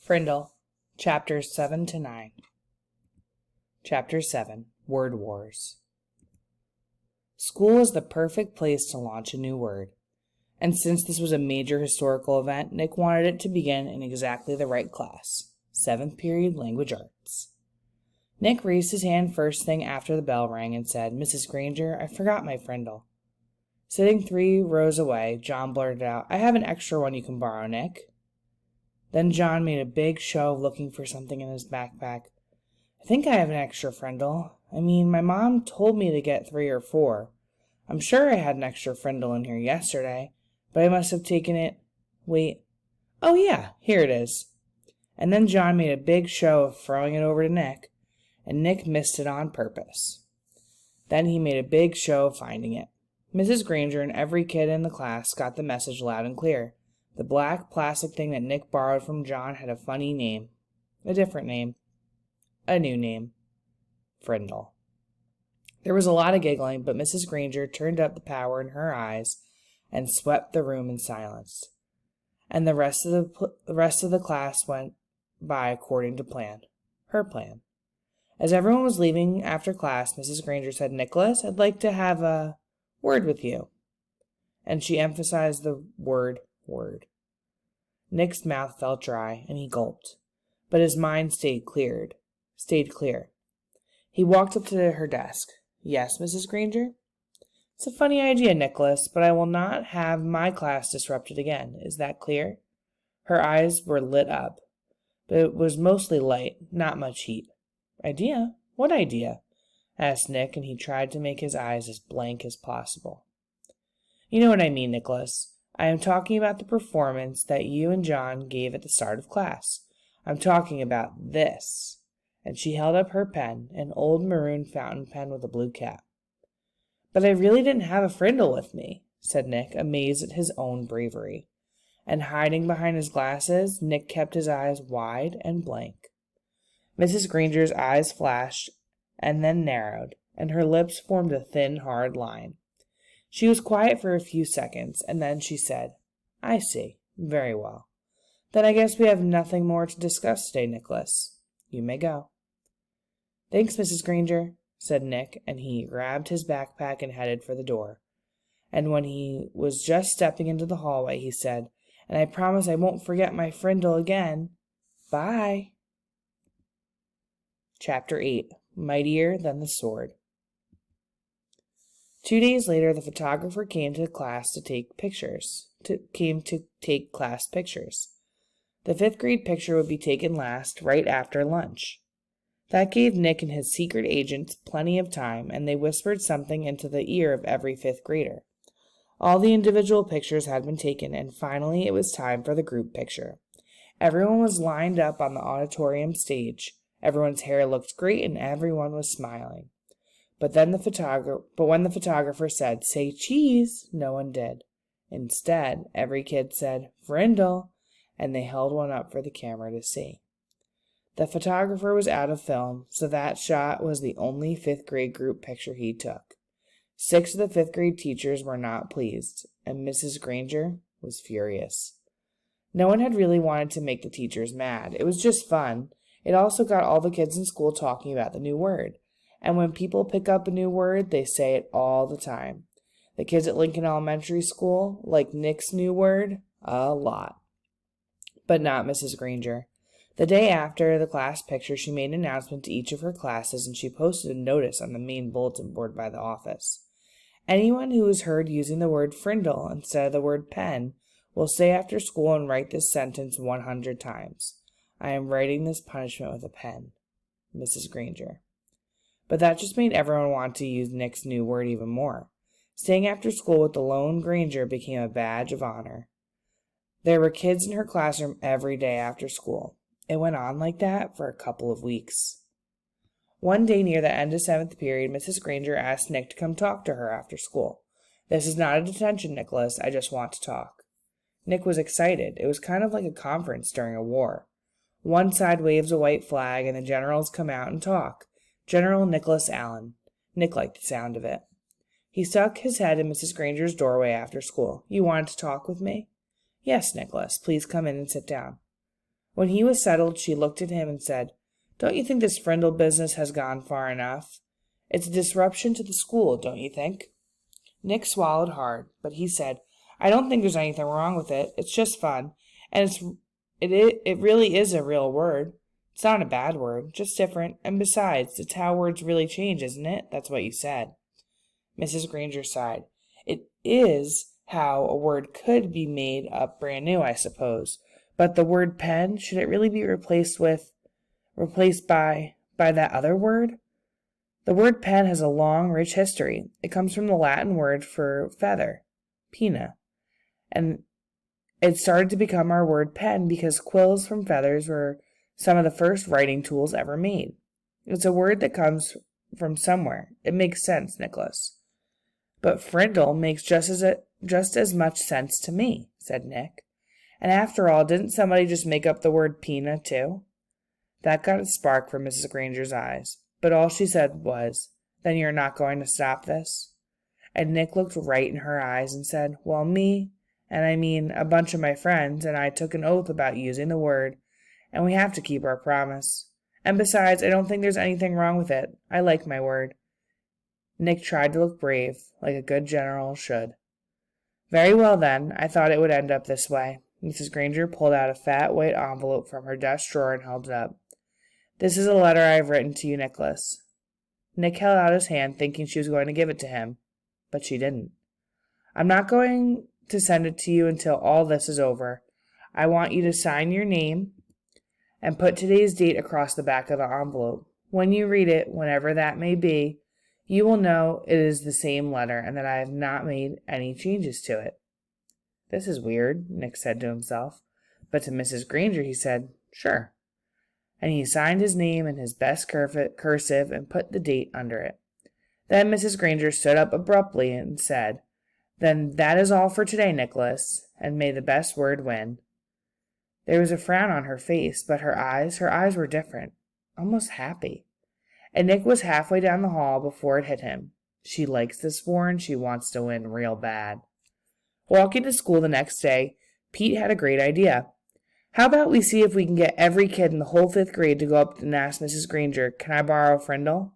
Frindle, Chapters 7 to 9. Chapter 7, Word Wars. School is the perfect place to launch a new word, and since this was a major historical event, Nick wanted it to begin in exactly the right class, 7th period Language Arts. Nick raised his hand first thing after the bell rang and said, "Mrs. Granger, I forgot my Frindle." Sitting 3 rows away, John blurted out, "I have an extra one you can borrow, Nick." Then John made a big show of looking for something in his backpack. "I think I have an extra Frindle. My mom told me to get 3 or 4. I'm sure I had an extra Frindle in here yesterday, but I must have taken it. Wait. Oh, yeah, here it is." And then John made a big show of throwing it over to Nick, and Nick missed it on purpose. Then he made a big show of finding it. Mrs. Granger and every kid in the class got the message loud and clear. The black plastic thing that Nick borrowed from John had a funny name. A different name. A new name. Frindle. There was a lot of giggling, but Mrs. Granger turned up the power in her eyes and swept the room in silence. And the rest of the class went by according to plan. Her plan. As everyone was leaving after class, Mrs. Granger said, "Nicholas, I'd like to have a word with you." And she emphasized the word. Nick's mouth felt dry, and he gulped, but his mind stayed clear. He walked up to her desk. "Yes, Mrs. Granger?" "It's a funny idea, Nicholas, but I will not have my class disrupted again. Is that clear?" Her eyes were lit up, but it was mostly light, not much heat. "Idea? What idea?" asked Nick, and he tried to make his eyes as blank as possible. "You know what I mean, Nicholas. I am talking about the performance that you and John gave at the start of class. I'm talking about this." And she held up her pen, an old maroon fountain pen with a blue cap. "But I really didn't have a Frindle with me," said Nick, amazed at his own bravery. And hiding behind his glasses, Nick kept his eyes wide and blank. Mrs. Granger's eyes flashed and then narrowed, and her lips formed a thin, hard line. She was quiet for a few seconds, and then she said, "I see. Very well. Then I guess we have nothing more to discuss today, Nicholas. You may go." "Thanks, Mrs. Granger," said Nick, and he grabbed his backpack and headed for the door. And when he was just stepping into the hallway, he said, "And I promise I won't forget my Frindle again. Bye." Chapter 8, Mightier Than the Sword. 2 days later, the photographer came to class pictures. The 5th grade picture would be taken last, right after lunch. That gave Nick and his secret agents plenty of time, and they whispered something into the ear of every 5th grader. All the individual pictures had been taken, and finally it was time for the group picture. Everyone was lined up on the auditorium stage. Everyone's hair looked great, and everyone was smiling. But when the photographer said, "Say cheese," no one did. Instead, every kid said, "Frindle," and they held one up for the camera to see. The photographer was out of film, so that shot was the only 5th grade group picture he took. 6 of the 5th grade teachers were not pleased, and Mrs. Granger was furious. No one had really wanted to make the teachers mad. It was just fun. It also got all the kids in school talking about the new word. And when people pick up a new word, they say it all the time. The kids at Lincoln Elementary School like Nick's new word a lot. But not Mrs. Granger. The day after the class picture, she made an announcement to each of her classes, and she posted a notice on the main bulletin board by the office. "Anyone who is heard using the word Frindle instead of the word pen will stay after school and write this sentence 100 times. I am writing this punishment with a pen. Mrs. Granger." But that just made everyone want to use Nick's new word even more. Staying after school with the lone Granger became a badge of honor. There were kids in her classroom every day after school. It went on like that for a couple of weeks. One day near the end of 7th period, Mrs. Granger asked Nick to come talk to her after school. "This is not a detention, Nicholas. I just want to talk." Nick was excited. It was kind of like a conference during a war. One side waves a white flag, and the generals come out and talk. General Nicholas Allen. Nick liked the sound of it. He stuck his head in Mrs. Granger's doorway after school. "You wanted to talk with me?" "Yes, Nicholas. Please come in and sit down." When he was settled, she looked at him and said, "Don't you think this Frindle business has gone far enough? It's a disruption to the school, don't you think?" Nick swallowed hard, but he said, "I don't think there's anything wrong with it. It's just fun, and it really is a real word. It's not a bad word, just different, and besides, it's how words really change, isn't it? That's what you said." Mrs. Granger sighed. "It is how a word could be made up brand new, I suppose. But the word pen, should it really be replaced by that other word?" "The word pen has a long, rich history. It comes from the Latin word for feather, penna, and it started to become our word pen because quills from feathers were some of the first writing tools ever made. It's a word that comes from somewhere. It makes sense, Nicholas." "But Frindle makes just as much sense to me," said Nick. "And after all, didn't somebody just make up the word penna, too?" That got a spark from Mrs. Granger's eyes, but all she said was, "Then you're not going to stop this?" And Nick looked right in her eyes and said, "Well, me, and I mean a bunch of my friends, and I took an oath about using the word, and we have to keep our promise. And besides, I don't think there's anything wrong with it. I like my word." Nick tried to look brave, like a good general should. "Very well, then. I thought it would end up this way." Mrs. Granger pulled out a fat white envelope from her desk drawer and held it up. "This is a letter I have written to you, Nicholas." Nick held out his hand, thinking she was going to give it to him, but she didn't. "I'm not going to send it to you until all this is over. I want you to sign your name and put today's date across the back of the envelope. When you read it, whenever that may be, you will know it is the same letter and that I have not made any changes to it." "This is weird," Nick said to himself, but to Mrs. Granger he said, "Sure." And he signed his name in his best cursive and put the date under it. Then Mrs. Granger stood up abruptly and said, "Then that is all for today, Nicholas, and may the best word win." There was a frown on her face, but her eyes were different, almost happy. And Nick was halfway down the hall before it hit him. She likes this war and she wants to win real bad. Walking to school the next day, Pete had a great idea. "How about we see if we can get every kid in the whole 5th grade to go up and ask Mrs. Granger, 'Can I borrow Frindle?'"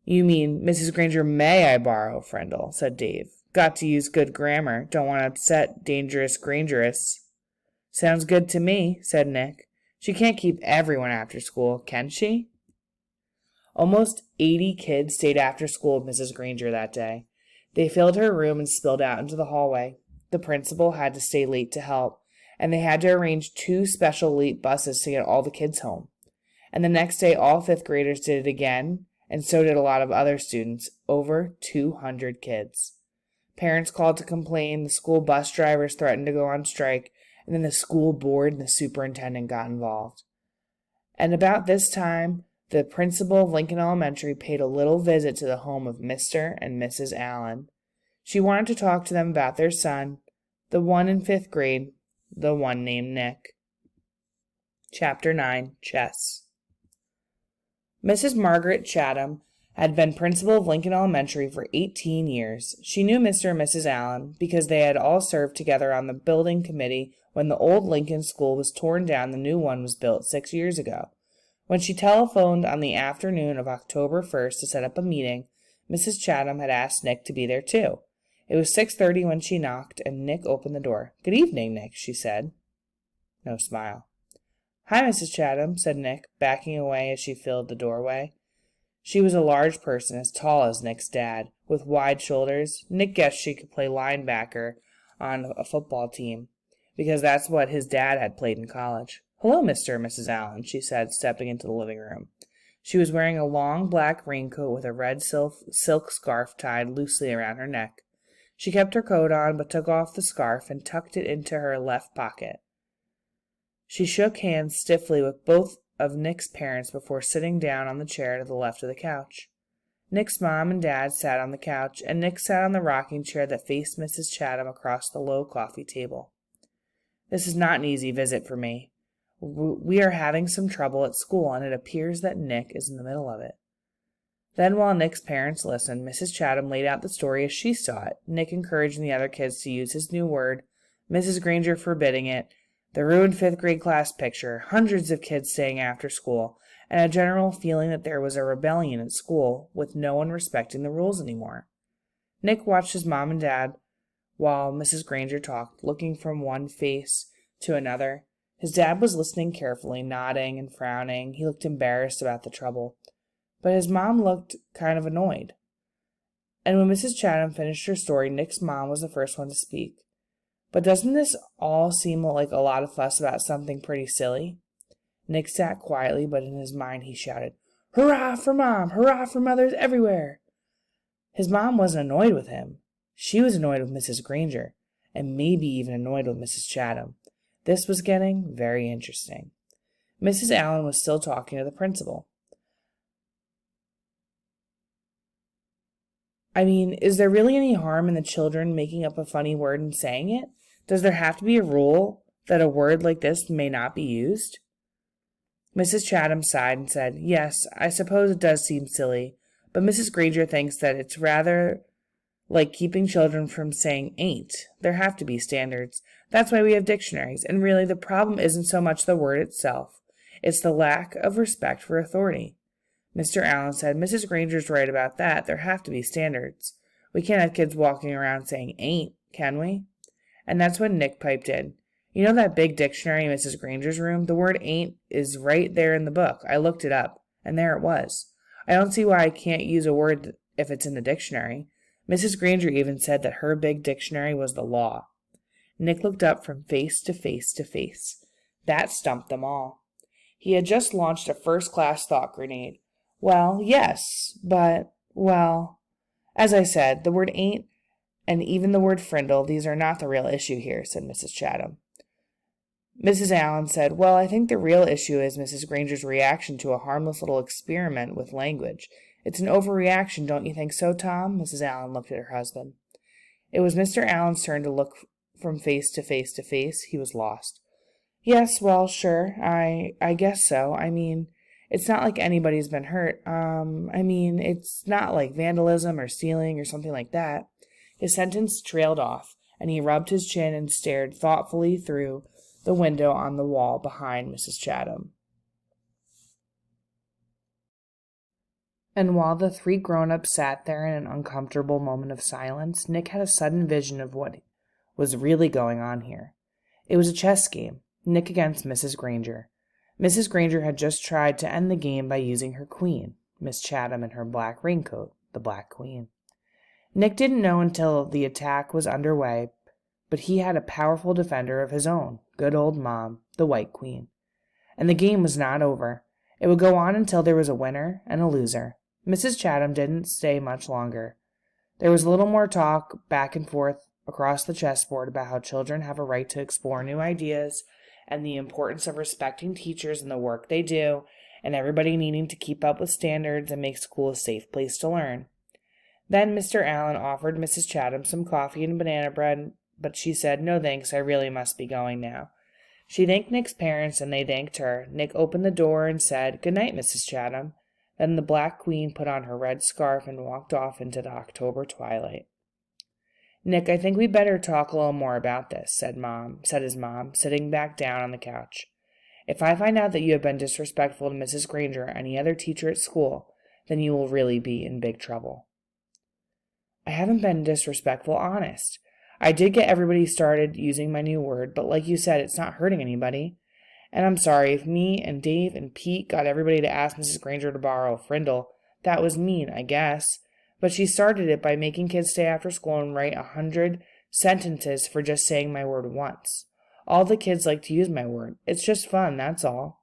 "You mean, Mrs. Granger, may I borrow Frindle?" said Dave. "Got to use good grammar. Don't want to upset dangerous Grangerous." "Sounds good to me," said Nick. "She can't keep everyone after school, can she?" Almost 80 kids stayed after school with Mrs. Granger that day. They filled her room and spilled out into the hallway. The principal had to stay late to help, and they had to arrange 2 special late buses to get all the kids home. And the next day, all 5th graders did it again, and so did a lot of other students, over 200 kids. Parents called to complain, the school bus drivers threatened to go on strike, and then the school board and the superintendent got involved. And about this time, the principal of Lincoln Elementary paid a little visit to the home of Mr. and Mrs. Allen. She wanted to talk to them about their son, the one in 5th grade, the one named Nick. Chapter 9. Chess. Mrs. Margaret Chatham had been principal of Lincoln Elementary for 18 years. She knew Mr. and Mrs. Allen because they had all served together on the building committee when the old Lincoln school was torn down and the new one was built 6 years ago. When she telephoned on the afternoon of October 1st to set up a meeting, Mrs. Chatham had asked Nick to be there too. It was 6:30 when she knocked, and Nick opened the door. "Good evening, Nick," she said. No smile. "Hi, Mrs. Chatham," said Nick, backing away as she filled the doorway. She was a large person, as tall as Nick's dad, with wide shoulders. Nick guessed she could play linebacker on a football team, because that's what his dad had played in college. "Hello, Mr. and Mrs. Allen," she said, stepping into the living room. She was wearing a long black raincoat with a red silk scarf tied loosely around her neck. She kept her coat on, but took off the scarf and tucked it into her left pocket. She shook hands stiffly with both of Nick's parents before sitting down on the chair to the left of the couch. Nick's mom and dad sat on the couch, and Nick sat on the rocking chair that faced Mrs. Chatham across the low coffee table. "This is not an easy visit for me. We are having some trouble at school, and it appears that Nick is in the middle of it." Then, while Nick's parents listened, Mrs. Chatham laid out the story as she saw it, Nick encouraging the other kids to use his new word, Mrs. Granger forbidding it, The ruined fifth grade class picture, hundreds of kids staying after school, and a general feeling that there was a rebellion at school with no one respecting the rules anymore. Nick watched his mom and dad while Mrs. Granger talked, looking from one face to another. His dad was listening carefully, nodding and frowning. He looked embarrassed about the trouble. But his mom looked kind of annoyed. And when Mrs. Chatham finished her story, Nick's mom was the first one to speak. But doesn't this all seem like a lot of fuss about something pretty silly? Nick sat quietly, but in his mind he shouted, "Hurrah for Mom! Hurrah for mothers everywhere!" His mom wasn't annoyed with him. She was annoyed with Mrs. Granger, and maybe even annoyed with Mrs. Chatham. This was getting very interesting. Mrs. Allen was still talking to the principal. I mean, is there really any harm in the children making up a funny word and saying it? Does there have to be a rule that a word like this may not be used? Mrs. Chatham sighed and said, "Yes, I suppose it does seem silly, but Mrs. Granger thinks that it's rather like keeping children from saying ain't. There have to be standards. That's why we have dictionaries, and really the problem isn't so much the word itself. It's the lack of respect for authority." Mr. Allen said, "Mrs. Granger's right about that. There have to be standards. We can't have kids walking around saying ain't, can we?" And that's when Nick piped in. "You know that big dictionary in Mrs. Granger's room? The word ain't is right there in the book. I looked it up, and there it was. I don't see why I can't use a word if it's in the dictionary. Mrs. Granger even said that her big dictionary was the law." Nick looked up from face to face to face. That stumped them all. He had just launched a first-class thought grenade. "Well, yes, but, well, as I said, the word ain't and even the word Frindle, these are not the real issue here," said Mrs. Chatham. Mrs. Allen said, "Well, I think the real issue is Mrs. Granger's reaction to a harmless little experiment with language. It's an overreaction, don't you think so, Tom?" Mrs. Allen looked at her husband. It was Mr. Allen's turn to look from face to face to face. He was lost. "Yes, well, sure, I guess so. I mean, it's not like anybody's been hurt. It's not like vandalism or stealing or something like that." His sentence trailed off, and he rubbed his chin and stared thoughtfully through the window on the wall behind Mrs. Chatham. And while the three grown-ups sat there in an uncomfortable moment of silence, Nick had a sudden vision of what was really going on here. It was a chess game, Nick against Mrs. Granger. Mrs. Granger had just tried to end the game by using her queen, Miss Chatham in her black raincoat, the Black Queen. Nick didn't know until the attack was underway, but he had a powerful defender of his own, good old Mom, the White Queen. And the game was not over. It would go on until there was a winner and a loser. Mrs. Chatham didn't stay much longer. There was a little more talk back and forth across the chessboard about how children have a right to explore new ideas and the importance of respecting teachers and the work they do, and everybody needing to keep up with standards and make school a safe place to learn. Then Mr. Allen offered Mrs. Chatham some coffee and banana bread, but she said, "No thanks, I really must be going now." She thanked Nick's parents, and they thanked her. Nick opened the door and said, "Good night, Mrs. Chatham." Then the Black Queen put on her red scarf and walked off into the October twilight. "Nick, I think we'd better talk a little more about this," said his mom, sitting back down on the couch. "If I find out that you have been disrespectful to Mrs. Granger or any other teacher at school, then you will really be in big trouble." "I haven't been disrespectful, honest. I did get everybody started using my new word, but like you said, it's not hurting anybody. And I'm sorry if me and Dave and Pete got everybody to ask Mrs. Granger to borrow a Frindle. That was mean, I guess. But she started it by making kids stay after school and write 100 sentences for just saying my word once. All the kids like to use my word. It's just fun, that's all."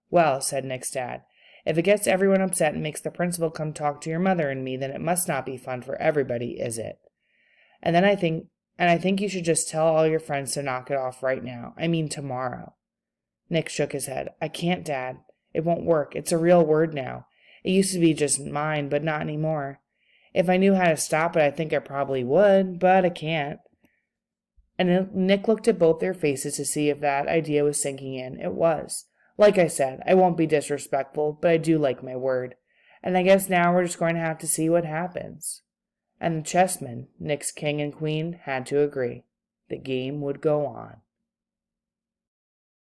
"Well," said Nick's dad, "if it gets everyone upset and makes the principal come talk to your mother and me, then it must not be fun for everybody, is it? And I think you should just tell all your friends to knock it off right now. I mean tomorrow." Nick shook his head. "I can't, Dad. It won't work. It's a real word now. It used to be just mine, but not anymore. If I knew how to stop it, I think I probably would, but I can't." And Nick looked at both their faces to see if that idea was sinking in. It was. "Like I said, I won't be disrespectful, but I do like my word. And I guess now we're just going to have to see what happens." And the chessmen, Nick's king and queen, had to agree. The game would go on.